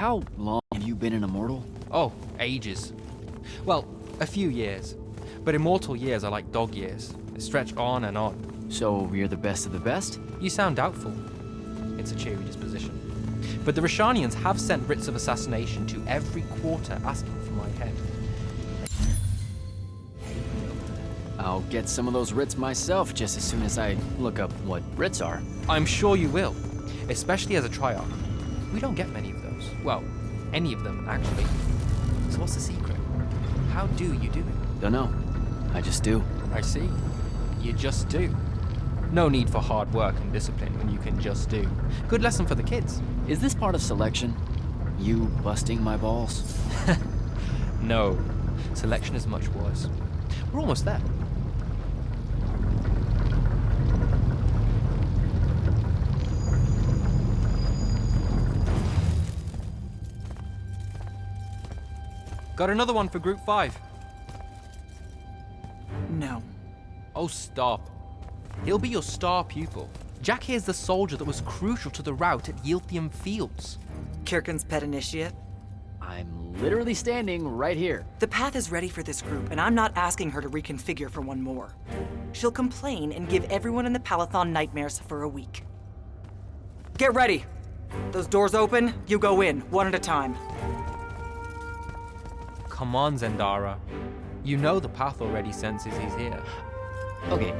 How long have you been an immortal? Oh, ages. Well, a few years. But immortal years are like dog years. They stretch on and on. So you're the best of the best? You sound doubtful. It's a cheery disposition. But the Rashanians have sent writs of assassination to every quarter asking for my head. I'll get some of those writs myself just as soon as I look up what writs are. I'm sure you will, especially as a triarch. We don't get many of those. Well, any of them, actually. So what's the secret? How do you do it? Dunno. I just do. I see. You just do. No need for hard work and discipline when you can just do. Good lesson for the kids. Is this part of selection? You busting my balls? No. Selection is much worse. We're almost there. Got another one for Group 5. No. Oh, stop. He'll be your star pupil. Jack here's the soldier that was crucial to the rout at Yilthium Fields. Kirkin's pet initiate? I'm literally standing right here. The path is ready for this group, and I'm not asking her to reconfigure for one more. She'll complain and give everyone in the Palathon nightmares for a week. Get ready! Those doors open, you go in, one at a time. Come on, Zendara. You know the path already senses he's here. Okay,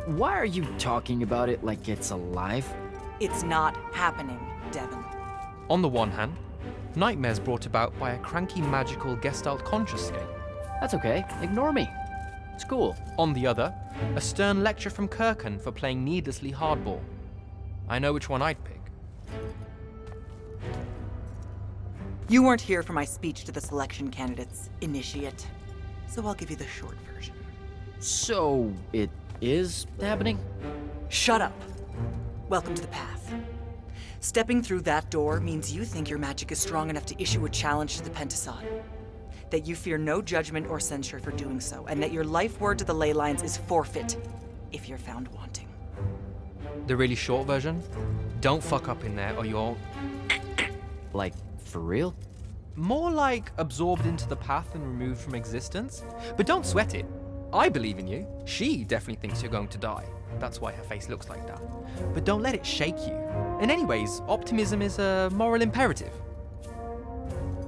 why are you talking about it like it's alive? It's not happening, Devon. On the one hand, nightmares brought about by a cranky magical Gestalt conscious state. That's okay, ignore me. It's cool. On the other, a stern lecture from Kirkin for playing needlessly hardball. I know which one I'd pick. You weren't here for my speech to the selection candidates, initiate. So I'll give you the short version. So, it is happening? Shut up. Welcome to the path. Stepping through that door means you think your magic is strong enough to issue a challenge to the Pentasod. That you fear no judgment or censure for doing so, and that your life word to the ley lines is forfeit if you're found wanting. The really short version? Don't fuck up in there or you'll... Like, for real? More like absorbed into the path and removed from existence. But don't sweat it. I believe in you. She definitely thinks you're going to die. That's why her face looks like that. But don't let it shake you. And anyways, optimism is a moral imperative.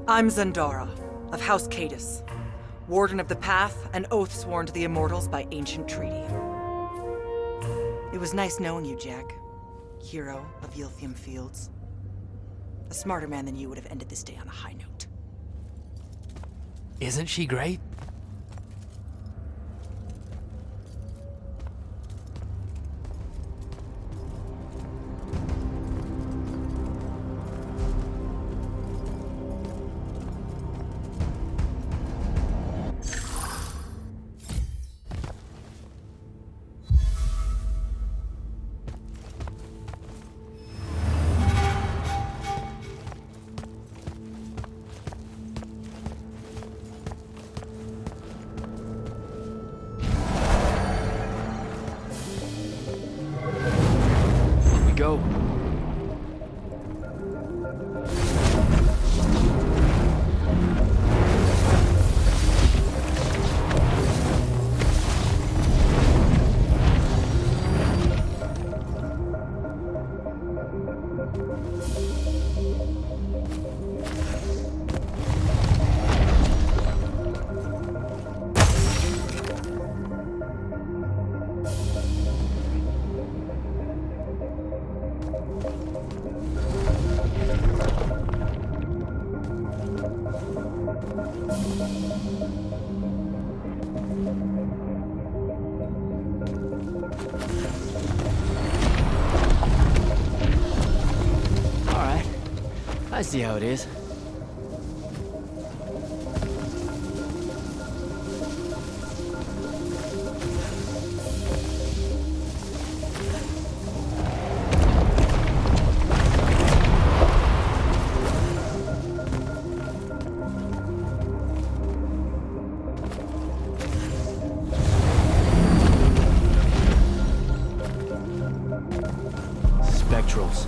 I'm Zendara, of House Cadus, Warden of the Path, an oath sworn to the Immortals by ancient treaty. It was nice knowing you, Jack. Hero of Yilthium Fields. A smarter man than you would have ended this day on a high note. Isn't she great? Go. I see how it is. Spectrals.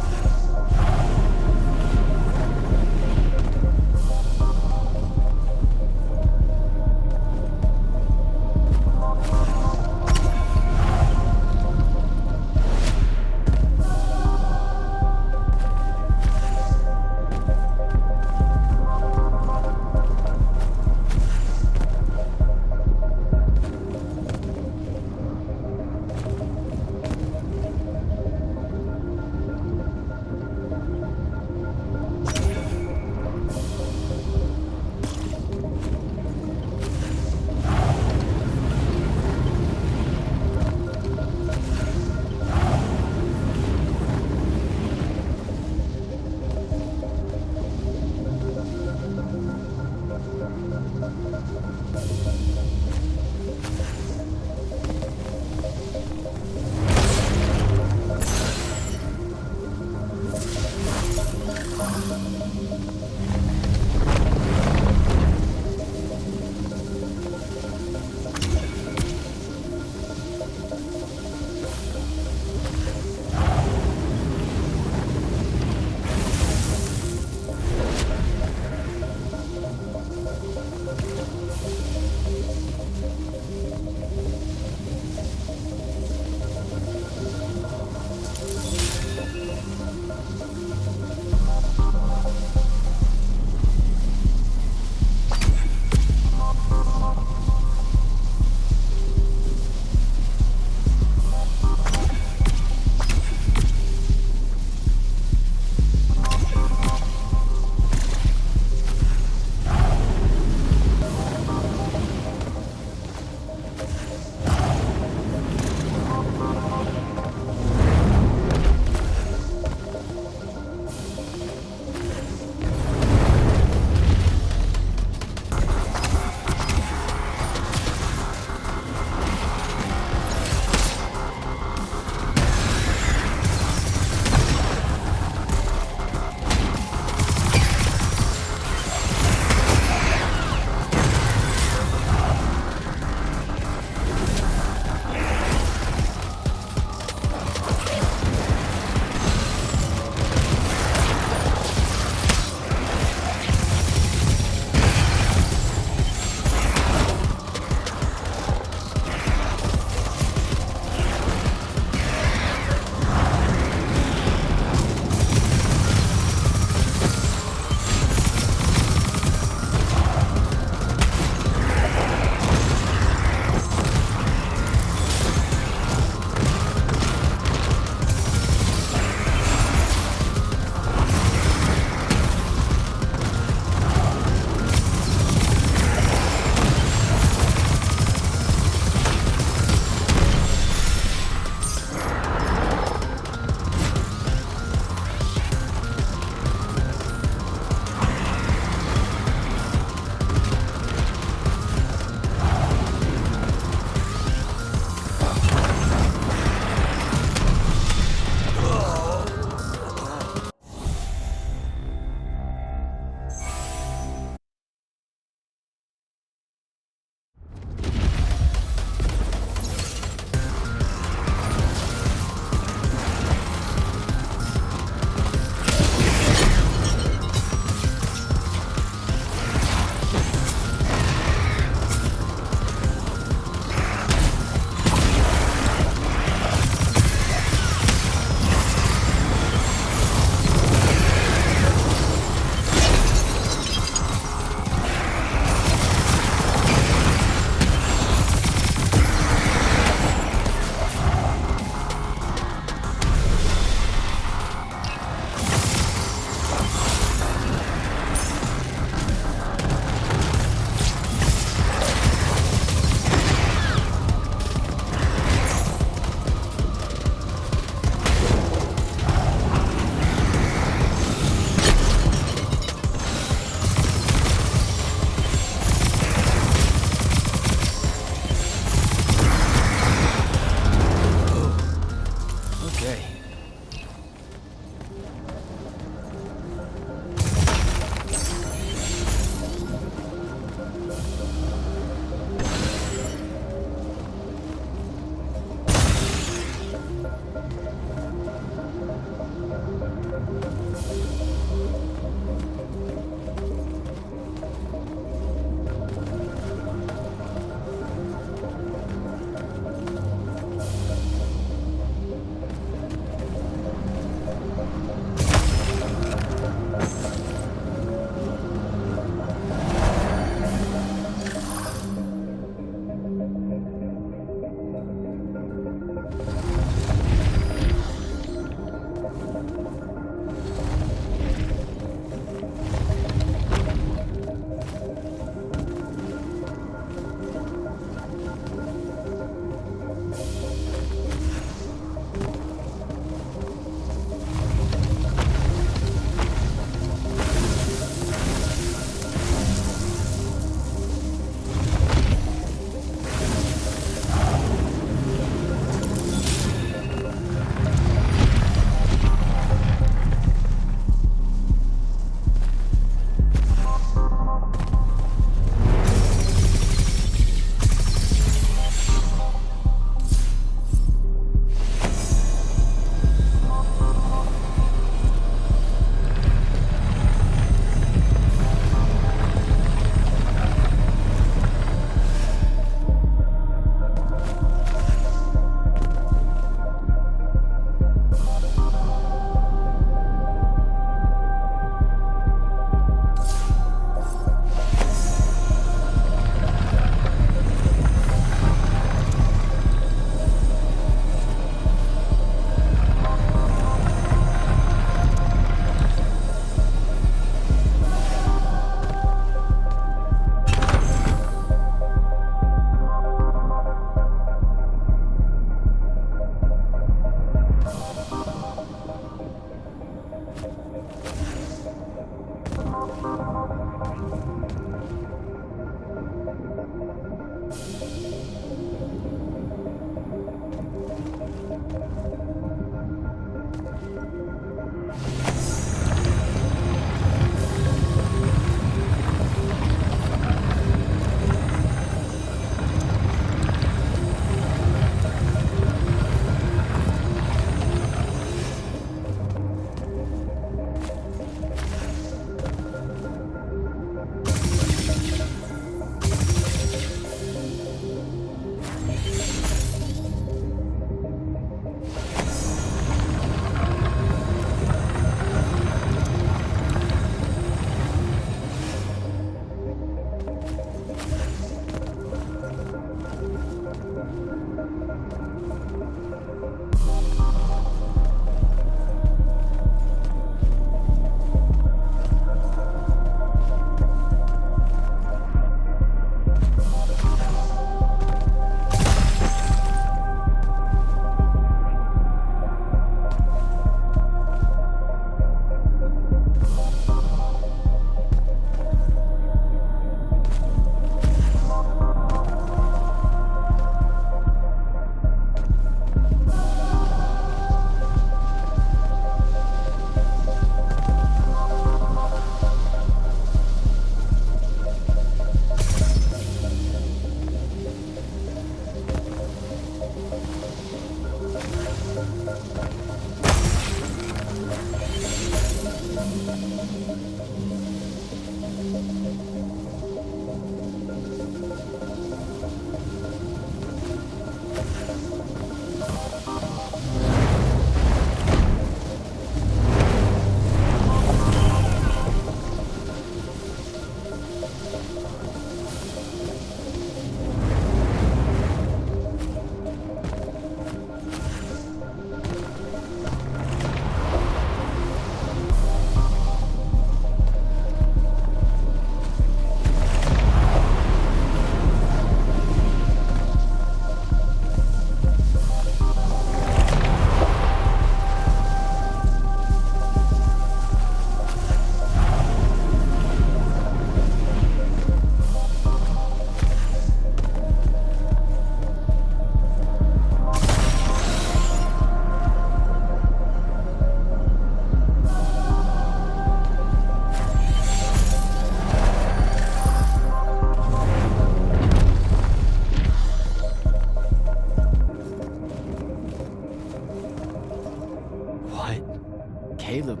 Caleb,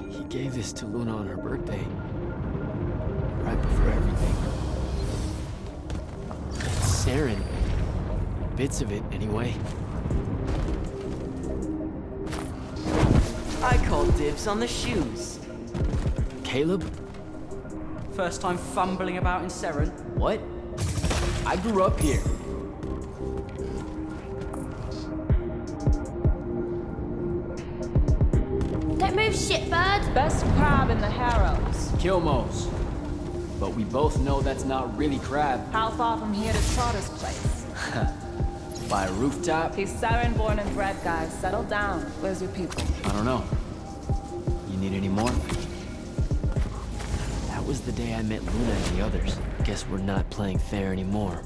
he gave this to Luna on her birthday. Right before everything. It's Saren. Bits of it, anyway. I call dibs on the shoes. Caleb? First time fumbling about in Seren. What? I grew up here. Don't move, shitbird! Best crab in the Harrows. Kilmos. But we both know that's not really crab. How far from here to Trotter's place? By a rooftop? He's Saren born and bred, guys. Settle down. Where's your people? I don't know. You need any more? That was the day I met Luna and the others. Guess we're not playing fair anymore.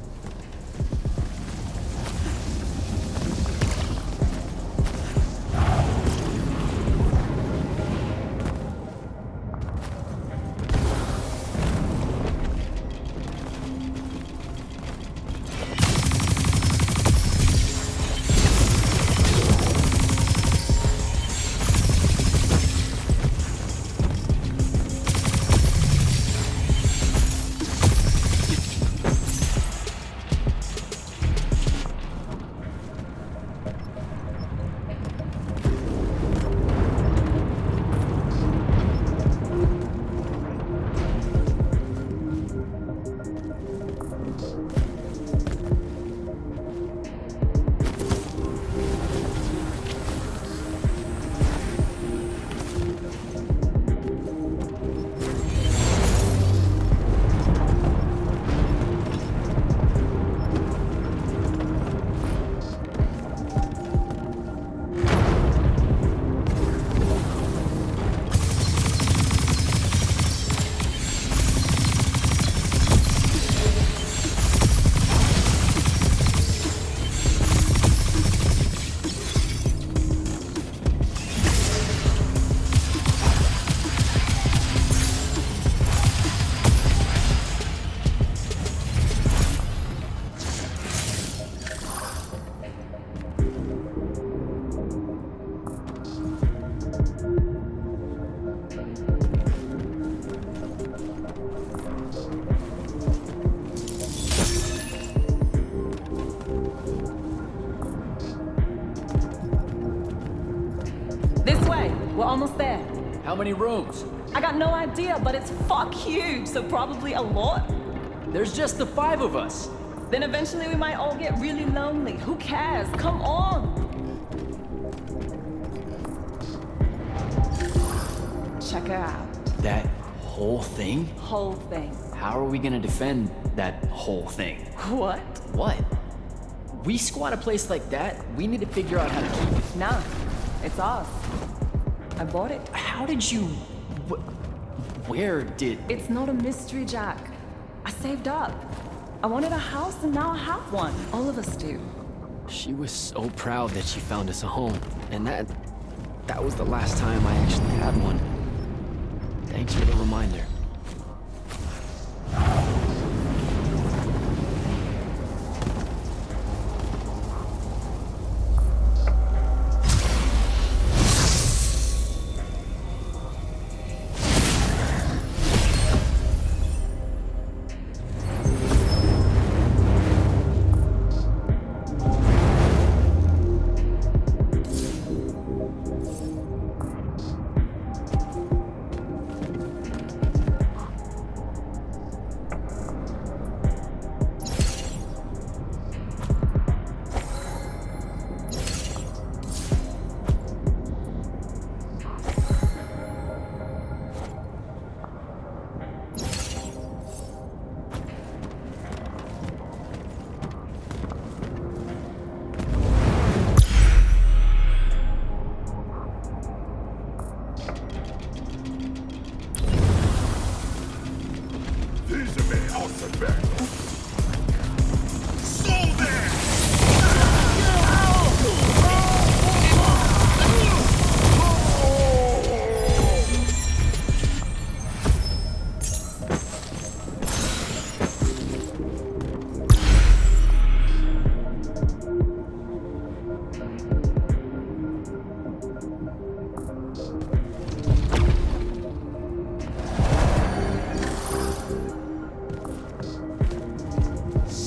This way. We're almost there. How many rooms? I got no idea, but it's fuck huge, so probably a lot. There's just the 5 of us. Then eventually we might all get really lonely. Who cares? Come on! Check her out. That whole thing? Whole thing. How are we gonna defend that whole thing? What? What? We squat a place like that, we need to figure out how to keep it. Nah, it's ours. I bought it. How did you... Where did... It's not a mystery, Jack. I saved up. I wanted a house and now I have one. All of us do. She was so proud that she found us a home. And that was the last time I actually had one. Thanks for the reminder.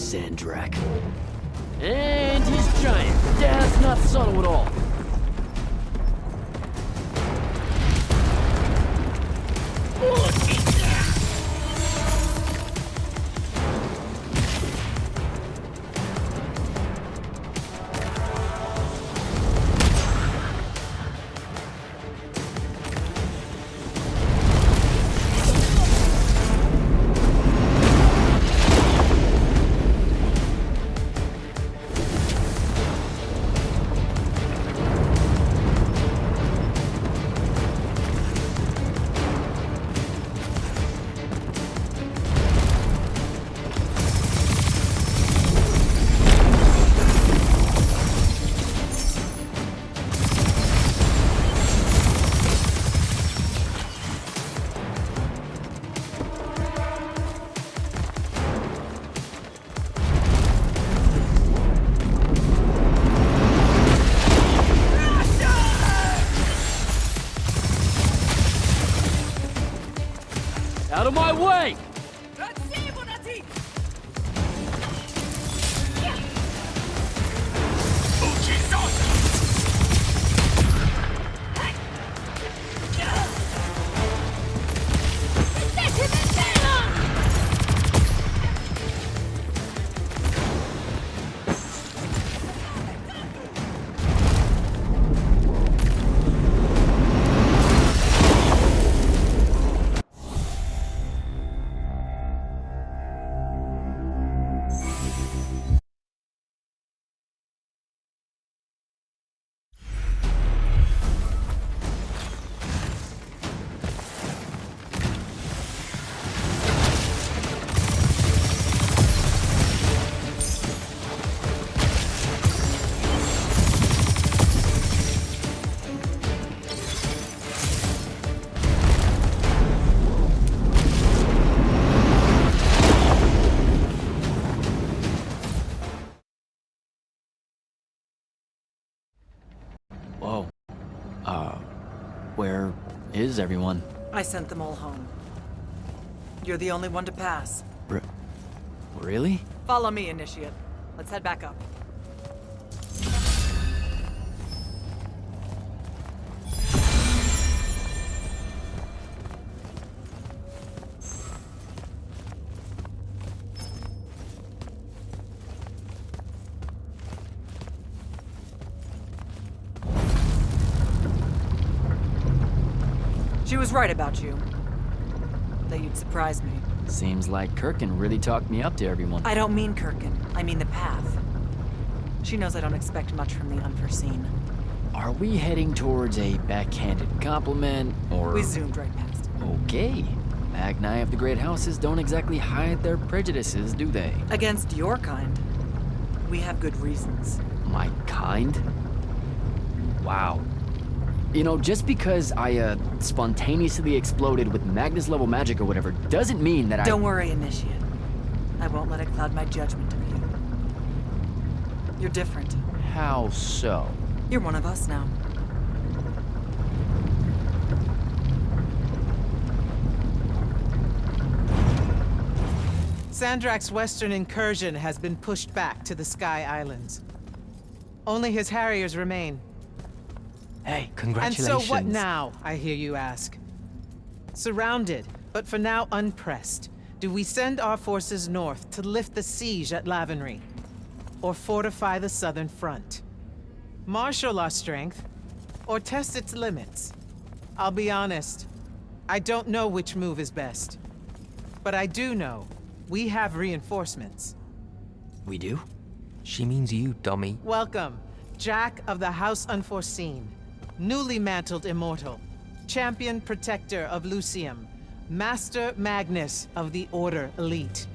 Sandrak. And he's giant. That's not subtle at all. Out of my way! Whoa. Where is everyone? I sent them all home. You're the only one to pass. Really? Follow me, Initiate. Let's head back up. She was right about you. That you'd surprise me. Seems like Kirkin really talked me up to everyone. I don't mean Kirkin. I mean the path. She knows I don't expect much from the unforeseen. Are we heading towards a backhanded compliment, or... We zoomed right past it. Okay. Magni of the Great Houses don't exactly hide their prejudices, do they? Against your kind. We have good reasons. My kind? Wow. You know, just because I, spontaneously exploded with Magnus-level magic or whatever, doesn't mean that Don't worry, Initiate. I won't let it cloud my judgment of you. You're different. How so? You're one of us now. Sandrak's western incursion has been pushed back to the Sky Islands. Only his Harriers remain. Hey, Congratulations. And so what now, I hear you ask? Surrounded, but for now unpressed, do we send our forces north to lift the siege at Lavenry? Or fortify the southern front? Marshal our strength, or test its limits? I'll be honest, I don't know which move is best. But I do know we have reinforcements. We do? She means you, dummy. Welcome, Jack of the House Unforeseen. Newly mantled immortal, champion protector of Lucium, Master Magnus of the Order Elite.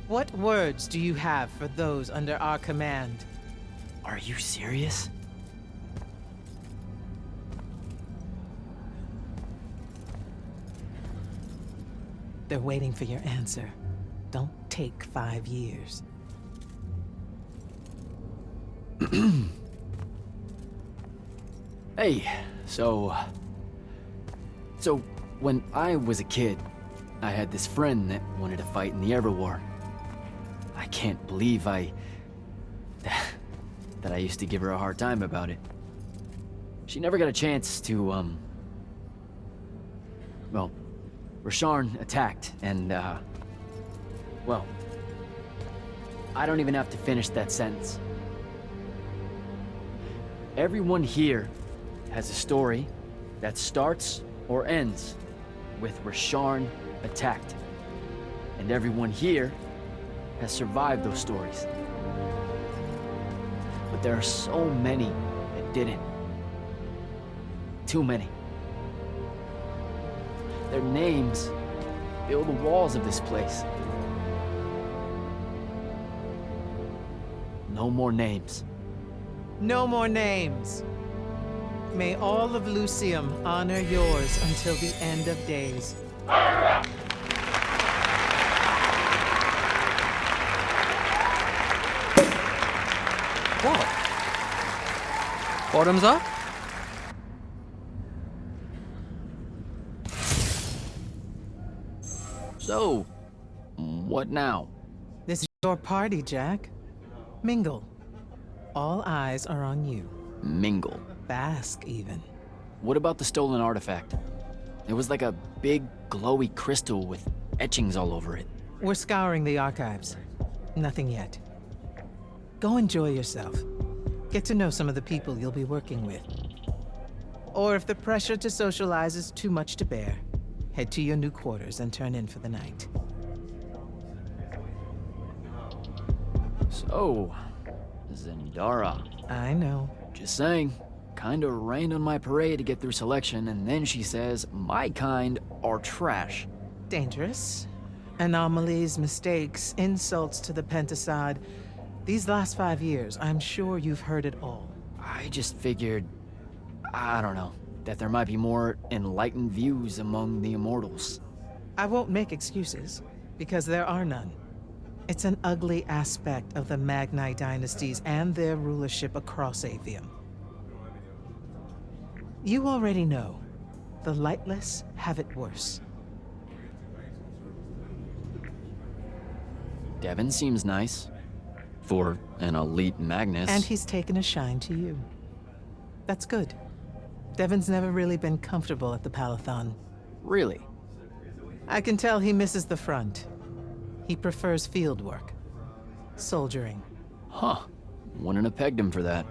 What words do you have for those under our command? Are you serious? They're waiting for your answer. Don't take 5 years. Hey, so when I was a kid, I had this friend that wanted to fight in the Everwar. I can't believe that I used to give her a hard time about it. She never got a chance to, well, Rasharn attacked, and, well, I don't even have to finish that sentence. Everyone here has a story that starts or ends with Rasharn attacked. And everyone here has survived those stories. But there are so many that didn't. Too many. Their names fill the walls of this place. No more names. No more names. May all of Lucium honor yours until the end of days. What? Bottoms up? So, what now? This is your party, Jack. Mingle. All eyes are on you. Mingle. Bask, even. What about the stolen artifact? It was like a big, glowy crystal with etchings all over it. We're scouring the archives. Nothing yet. Go enjoy yourself. Get to know some of the people you'll be working with. Or if the pressure to socialize is too much to bear, head to your new quarters and turn in for the night. So, Zendara. I know. Just saying. Kinda rained on my parade to get through selection, and then she says my kind are trash. Dangerous. Anomalies, mistakes, insults to the Pentasod. These last 5 years, I'm sure you've heard it all. I just figured, I don't know, that there might be more enlightened views among the Immortals. I won't make excuses, because there are none. It's an ugly aspect of the Magni dynasties and their rulership across Aveum. You already know, the lightless have it worse. Devin seems nice. For an elite Magnus. And he's taken a shine to you. That's good. Devin's never really been comfortable at the Palathon. Really? I can tell he misses the front. He prefers field work. Soldiering. Huh. Wouldn't have pegged him for that.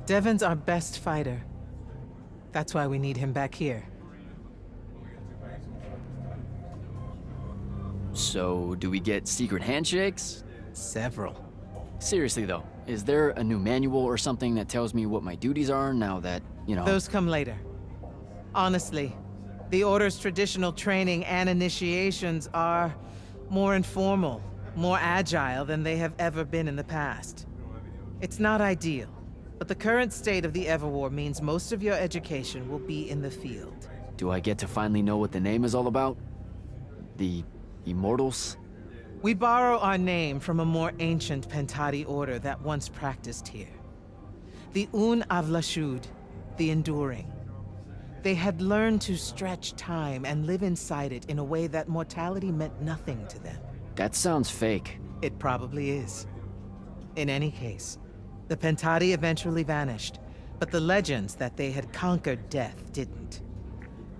Devin's our best fighter. That's why we need him back here. So, do we get secret handshakes? Several. Seriously though, is there a new manual or something that tells me what my duties are now that, you know... Those come later. Honestly, the Order's traditional training and initiations are more informal, more agile than they have ever been in the past. It's not ideal, but the current state of the Everwar means most of your education will be in the field. Do I get to finally know what the name is all about? The Immortals? We borrow our name from a more ancient Pentati order that once practiced here. The Un Avlashud, the Enduring. They had learned to stretch time and live inside it in a way that mortality meant nothing to them. That sounds fake. It probably is. In any case, the Pentati eventually vanished, but the legends that they had conquered death didn't.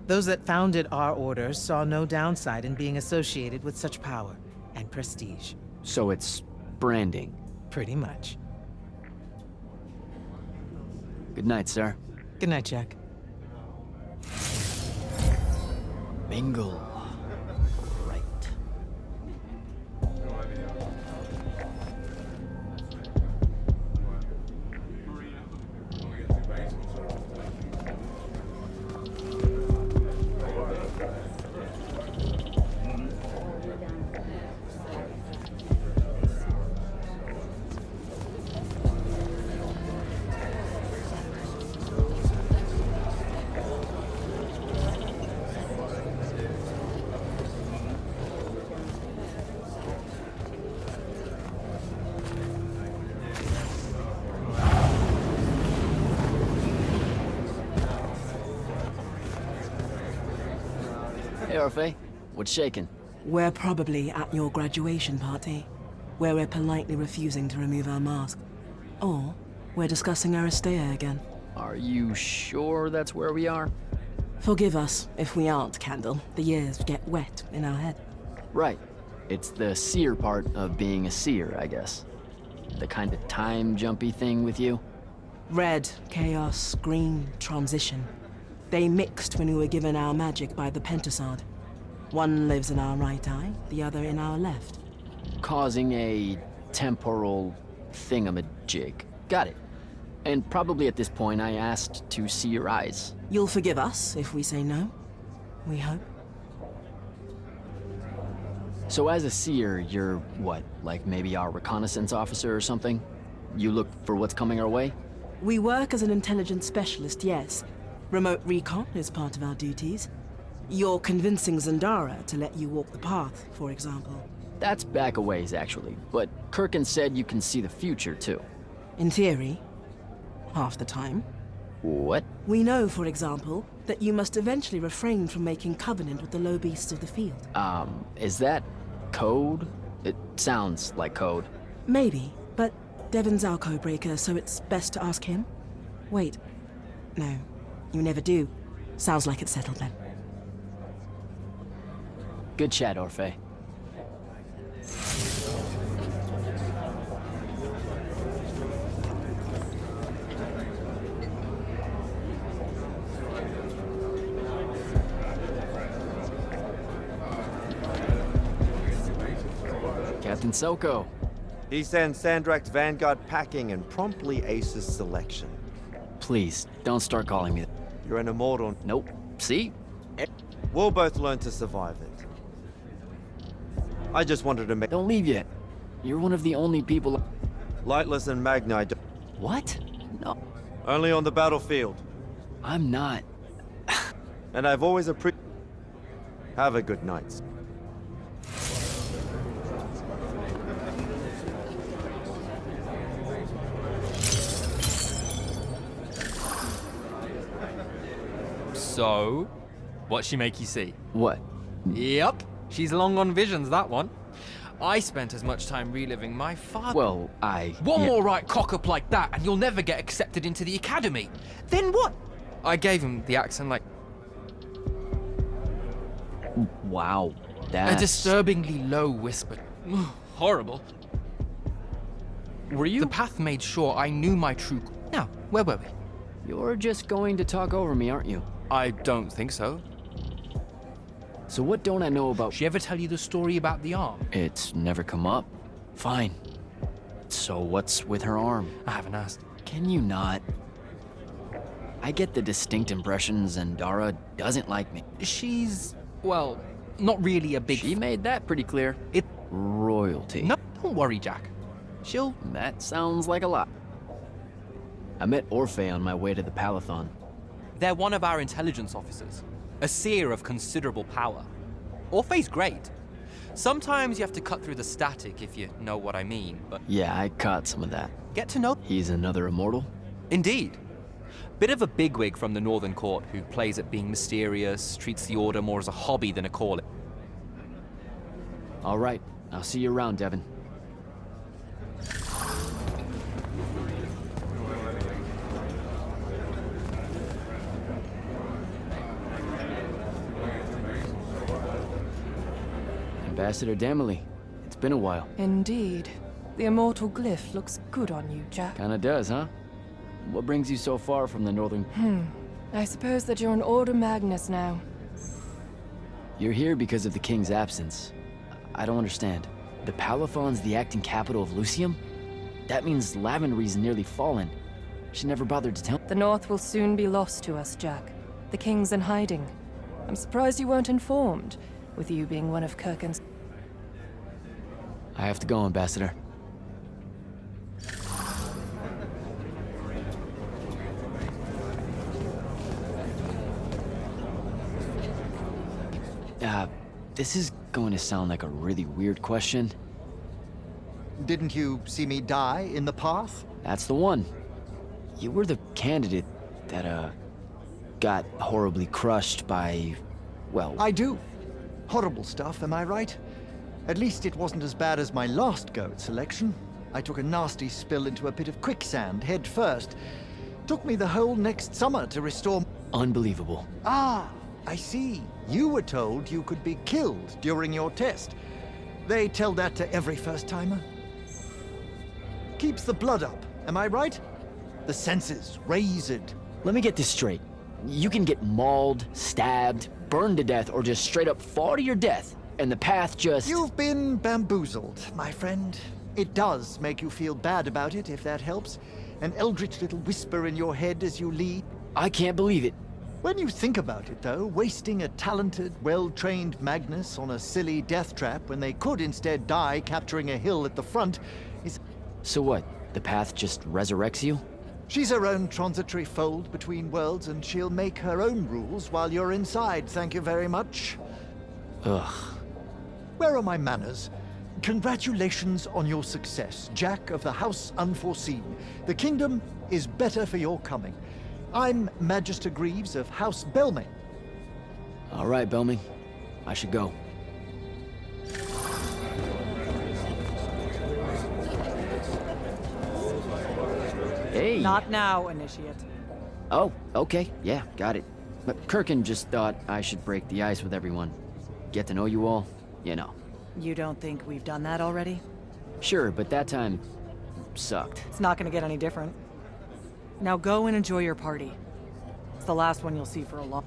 Those that founded our order saw no downside in being associated with such power and prestige. So it's branding. Pretty much. Good night, sir. Good night, Jack. Mingle. Right. Hey, Orphe. What's shaking? We're probably at your graduation party, where we're politely refusing to remove our mask. Or we're discussing Aristea again. Are you sure that's where we are? Forgive us if we aren't, Candle. The years get wet in our head. Right. It's the seer part of being a seer, I guess. The kind of time-jumpy thing with you. Red, chaos, green, transition. They mixed when we were given our magic by the Pentasod. One lives in our right eye, the other in our left. Causing a temporal thingamajig. Got it. And probably at this point I asked to see your eyes. You'll forgive us if we say no? We hope. So as a seer, you're what, like maybe our reconnaissance officer or something? You look for what's coming our way? We work as an intelligence specialist, yes. Remote recon is part of our duties. You're convincing Zendara to let you walk the path, for example. That's back a ways, actually. But Kirkin said you can see the future, too. In theory. Half the time. What? We know, for example, that you must eventually refrain from making covenant with the low beasts of the field. Is that code? It sounds like code. Maybe, but Devon's our codebreaker, so it's best to ask him. Wait. No, you never do. Sounds like it's settled then. Good chat, Orphe. Captain Soko. He sends Sandrak's Vanguard packing and promptly aces selection. Please, don't start calling me. You're an immortal. Nope. See? We'll both learn to survive it. I just wanted to make... Don't leave yet. You're one of the only people... Lightless and Magni What? No. only on the battlefield. I'm not. And I've always appreciated... Have a good night. So, what'd she make you see? What? Yep, she's long on visions, that one. I spent as much time reliving my father. Well, One yeah. more right cock-up like that, and you'll never get accepted into the academy. Then what? I gave him the accent like Wow. a That's... disturbingly low whisper. Horrible. Were you... The path made sure I knew my true... Now, where were we? You're just going to talk over me, aren't you? I don't think so. So what don't I know about... She ever tell you the story about the arm? It's never come up. Fine. So what's with her arm? I haven't asked. Can you not? I get the distinct impression Zendara doesn't like me. She's, well, not really a big... She made that pretty clear. It... Royalty. No, don't worry, Jack. She'll... That sounds like a lot. I met Orphe on my way to the Palathon. They're one of our intelligence officers. A seer of considerable power. Orphe's great. Sometimes you have to cut through the static, if you know what I mean, but... Yeah, I caught some of that. Get to know... He's another immortal? Indeed. Bit of a bigwig from the Northern Court who plays at being mysterious, treats the Order more as a hobby than a calling. All right. I'll see you around, Devon. Ambassador Damley, it's been a while. Indeed. The immortal glyph looks good on you, Jack. Kinda does, huh? What brings you so far from the northern... I suppose that you're an Order Magnus now. You're here because of the king's absence. I don't understand. The Palathon's the acting capital of Lucium? That means Lavenry's nearly fallen. She never bothered to tell... The North will soon be lost to us, Jack. The king's in hiding. I'm surprised you weren't informed, with you being one of Kirkin's... I have to go, Ambassador. This is going to sound like a really weird question. Didn't you see me die in the path? That's the one. You were the candidate that, got horribly crushed by, well... I do. Horrible stuff, am I right? At least it wasn't as bad as my last go at selection. I took a nasty spill into a pit of quicksand head first. Took me the whole next summer to restore... Unbelievable. Ah, I see. You were told you could be killed during your test. They tell that to every first-timer. Keeps the blood up, am I right? The senses raised. Let me get this straight. You can get mauled, stabbed, burned to death, or just straight up fall to your death, and the path just... You've been bamboozled, my friend. It does make you feel bad about it, if that helps. An eldritch little whisper in your head as you lead. I can't believe it. When you think about it, though, wasting a talented, well-trained Magnus on a silly death trap when they could instead die capturing a hill at the front is... So what? The path just resurrects you? She's her own transitory fold between worlds, and she'll make her own rules while you're inside, thank you very much. Ugh. Where are my manners? Congratulations on your success, Jack of the House Unforeseen. The kingdom is better for your coming. I'm Magister Greaves of House Belmain. All right, Belming. I should go. Hey! Not now, Initiate. Oh, okay. Yeah, got it. But Kirkin just thought I should break the ice with everyone. Get to know you all, you know. You don't think we've done that already? Sure, but that time... sucked. It's not gonna get any different. Now go and enjoy your party. It's the last one you'll see for a long...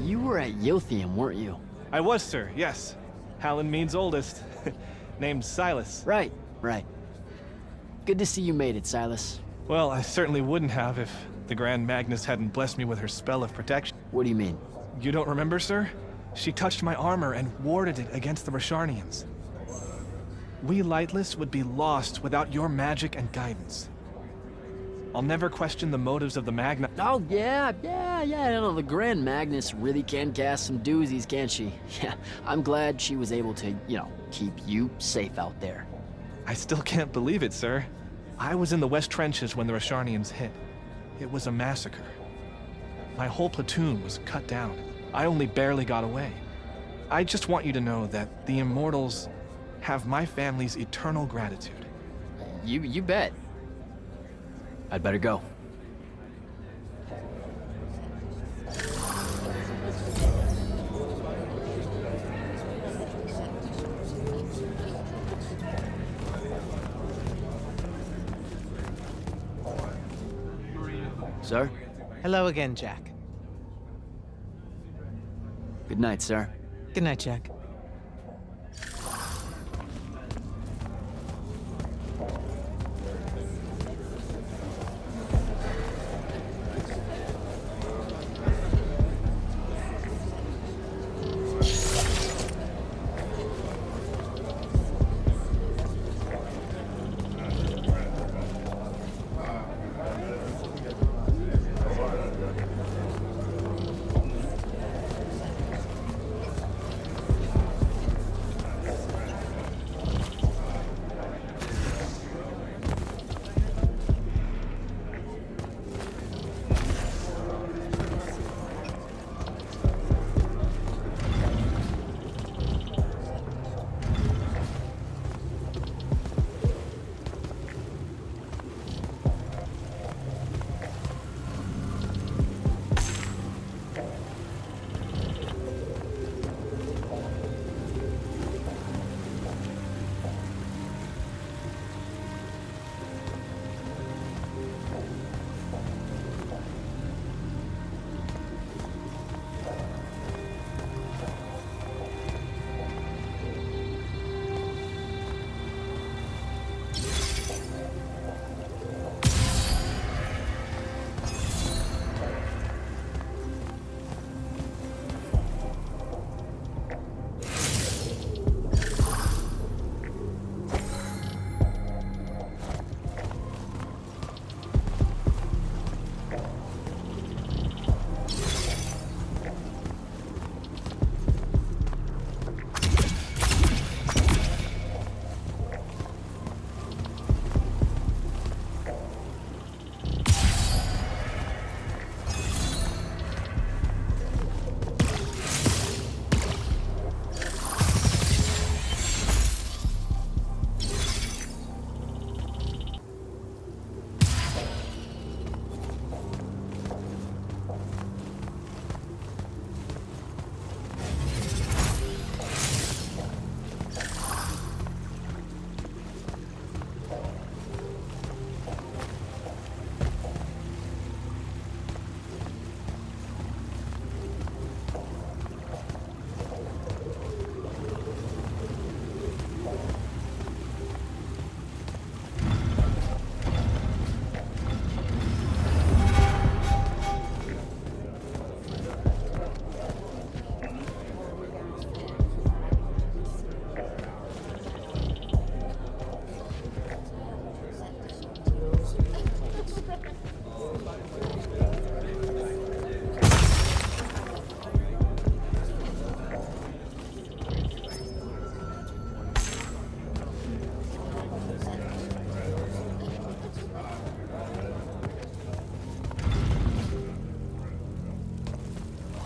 You were at Yilthium, weren't you? I was, sir, yes. Hallen means oldest. Named Silas. Right. Good to see you made it, Silas. Well, I certainly wouldn't have if the Grand Magnus hadn't blessed me with her spell of protection. What do you mean? You don't remember, sir? She touched my armor and warded it against the Rasharnians. We Lightless would be lost without your magic and guidance. I'll never question the motives of the Magna. Oh, yeah, no, the Grand Magnus really can cast some doozies, can't she? Yeah, I'm glad she was able to, keep you safe out there. I still can't believe it, sir. I was in the West Trenches when the Rasharnians hit. It was a massacre. My whole platoon was cut down. I only barely got away. I just want you to know that the Immortals have my family's eternal gratitude. You bet. I'd better go. Sir? Hello again, Jack. Good night, sir. Good night, Jack.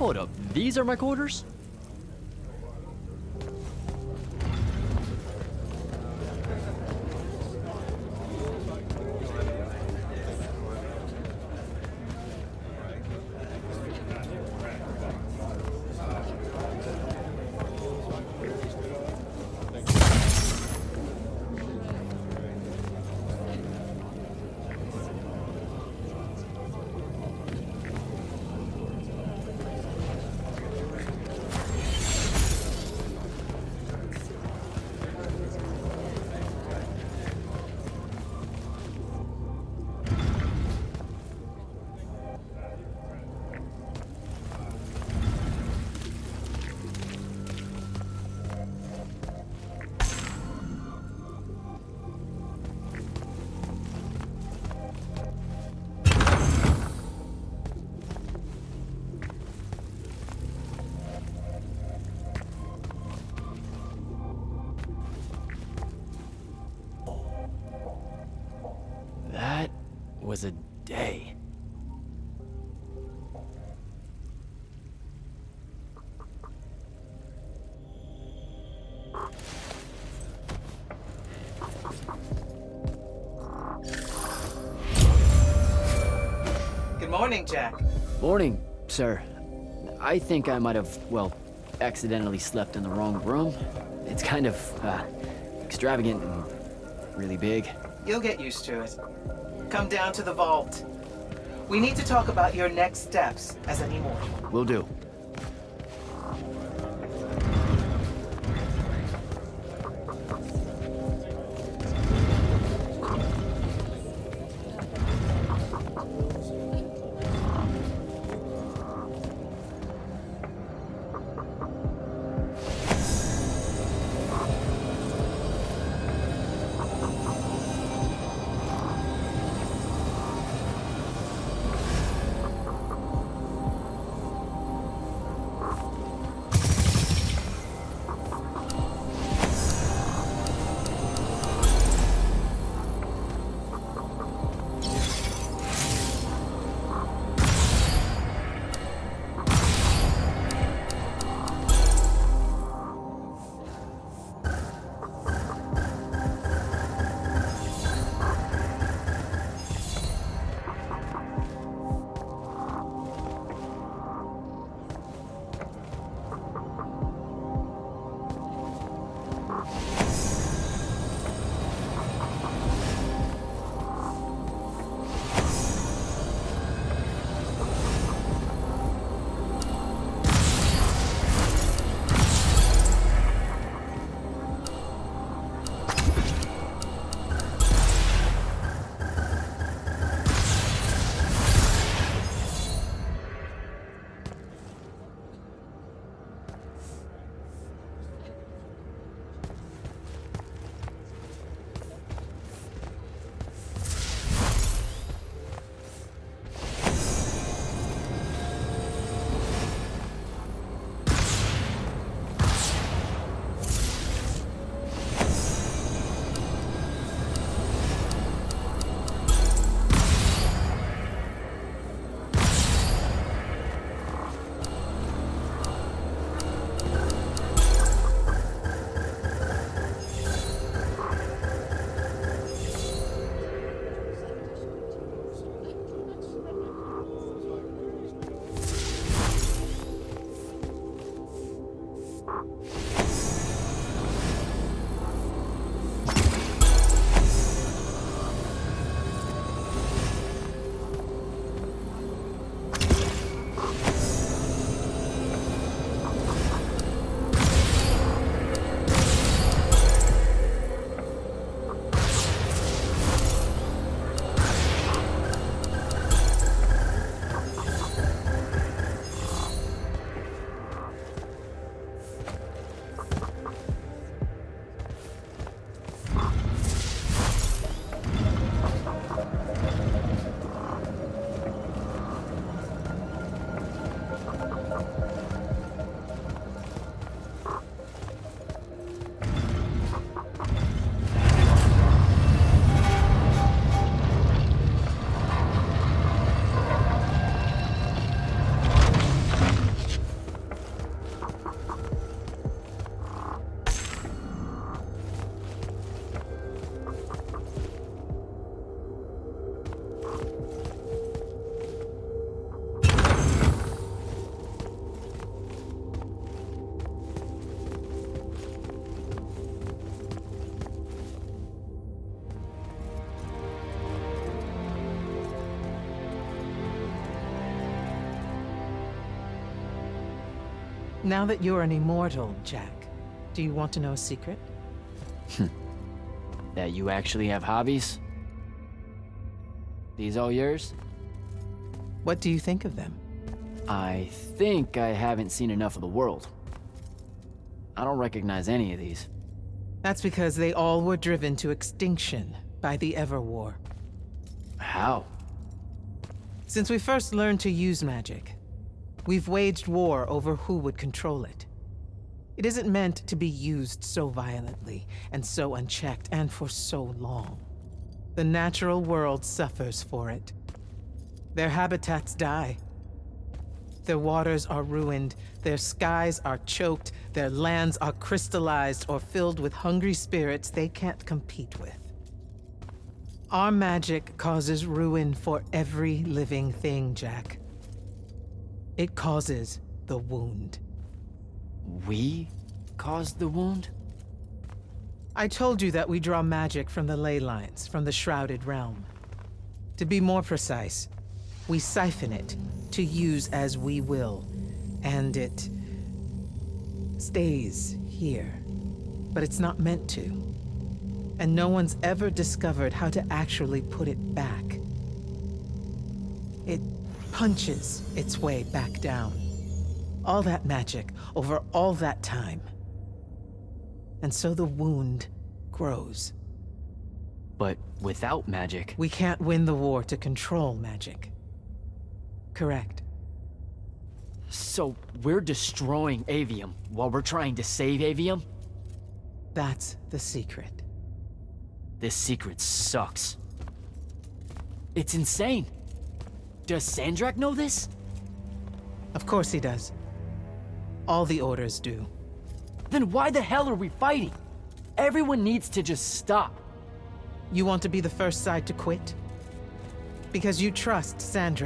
Hold up, these are my quarters? That was a day. Good morning, Jack. Morning, sir. I think I might have, well, accidentally slept in the wrong room. It's kind of, extravagant and really big. You'll get used to it. Come down to the vault. We need to talk about your next steps as an immortal. Will do. Now that you're an immortal, Jack, do you want to know a secret? That you actually have hobbies? These all yours? What do you think of them? I think I haven't seen enough of the world. I don't recognize any of these. That's because they all were driven to extinction by the Everwar. How? Since we first learned to use magic, we've waged war over who would control it. It isn't meant to be used so violently and so unchecked and for so long. The natural world suffers for it. Their habitats die. Their waters are ruined, their skies are choked, their lands are crystallized or filled with hungry spirits they can't compete with. Our magic causes ruin for every living thing, Jack. It causes the wound. We caused the wound? I told you that we draw magic from the ley lines, from the Shrouded Realm. To be more precise, we siphon it to use as we will, and it stays here. But it's not meant to. And no one's ever discovered how to actually put it back. It punches its way back down. All that magic over all that time. And so the wound grows. But without magic... We can't win the war to control magic. Correct. So we're destroying Aveum while we're trying to save Aveum? That's the secret. This secret sucks. It's insane. Does Sandrak know this? Of course he does. All the orders do. Then why the hell are we fighting? Everyone needs to just stop. You want to be the first side to quit? Because you trust Sandrak.